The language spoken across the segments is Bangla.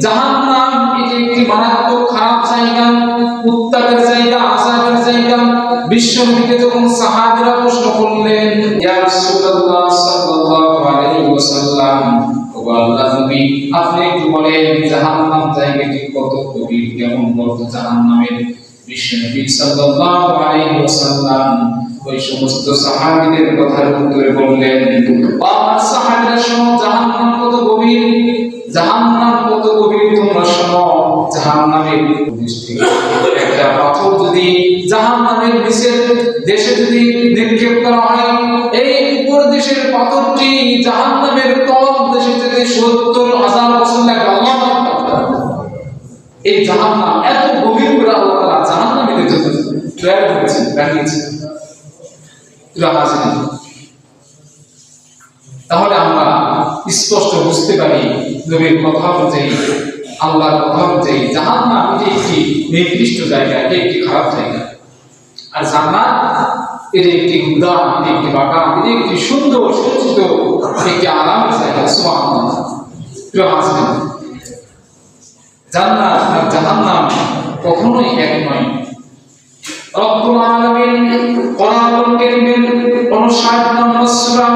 জাহান্নাম এটি একটি মারাত্মক খারাপ জায়গা, উত্তাপের জায়গা, আযাবের জায়গা। বিশ্বনবীকে যখন সাহাবীরা প্রশ্ন করলেন, ইয়া রাসূলুল্লাহ সাল্লাল্লাহু আলাইহি ওয়াসাল্লাম, ও আল্লাহর নবী, আপনি একটু বলেন জাহান্নাম জায়গাটি কত গভীর, কেমন বড় জাহান্নামের? বিশ্বনবী সাল্লাল্লাহু আলাইহি ওয়াসাল্লাম ওই সমস্ত সাহাবীদের কথার উত্তরে বললেন, আমার সাহাবীরা শোনো, জাহান্নাম কত গভীর, জাহান্নাম কত গভীর তোমরা শোনো। জাহান্নামের একটা পাথর যদি জাহান্নামের নিচের দেশে যদি নিক্ষেপ করা হয়, এই উপর দেশের পাথরটি জাহান্নামের তল দেশে যেতে ৭০,০০০ বছর লাগে। আল্লাহু আকবার। এই জাহান্নাম এত গভীর করে আল্লাহ তাআলা জাহান্নামীদের জন্য তৈরি করেছেন, বানিয়েছেন। তাহলে আমরা স্পষ্ট বুঝতে পারি নবীর কথা অনুযায়ী, আল্লাহর কথা অনুযায়ী জাহান্নাম এটি একটি নির্দিষ্ট জায়গা, এটি একটি খারাপ জায়গা। আর জান্নাত এটি একটি উদ্যান, এটি একটি বাগান, এটি একটি সুন্দর সজ্জিত একটি আরামের জায়গা। সুবহানাল্লাহ। জান্নাত আর জাহান্নাম কখনোই এক নয়। রব্বুল আলামিন কোরআনুল কারীমের ৫৯ নম্বর সূরা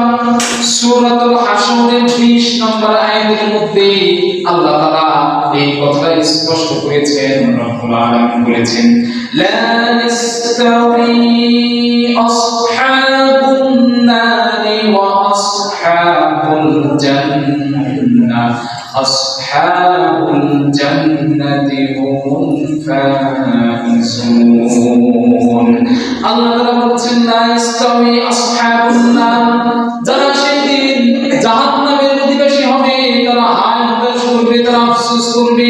সূরাতুল হাশরের ২০ নম্বর আয়াতের মধ্যে আল্লাহ তাআলা এই কথা স্পষ্ট করেছেন। রব্বুল আলামিন বলেছেন, লা ইস্তাওয়ি আসহাবুন নারি ওয়া আসহাবুল জান্নাহ, আসহাবুল জান্নাতি হুমুল ফাইজুন। আল্লাহ তাআলা বলেছেন, লা ইস্তাওয়ি আসহাবুন নার, যারা সেদিন জাহান্নামের অধিবাসী হবে তারা হায় হতাশ করবে, তারা আফসোস করবে।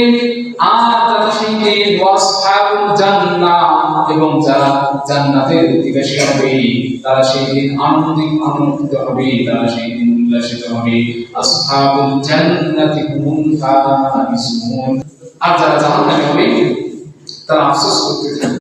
আর যারা সেদিন আসহাবুল জান্নাহ, এবং যারা জান্নাতের অধিবাসী হবে তারা সেদিন আনন্দিত হবে, তারা সেদিন উল্লাসিত হবে। আসহাবুল জান্নাতি হুমুল ফাইজুন। আর যারা জাহান্নামে হবে তারা আফসোস করতে থাকবে।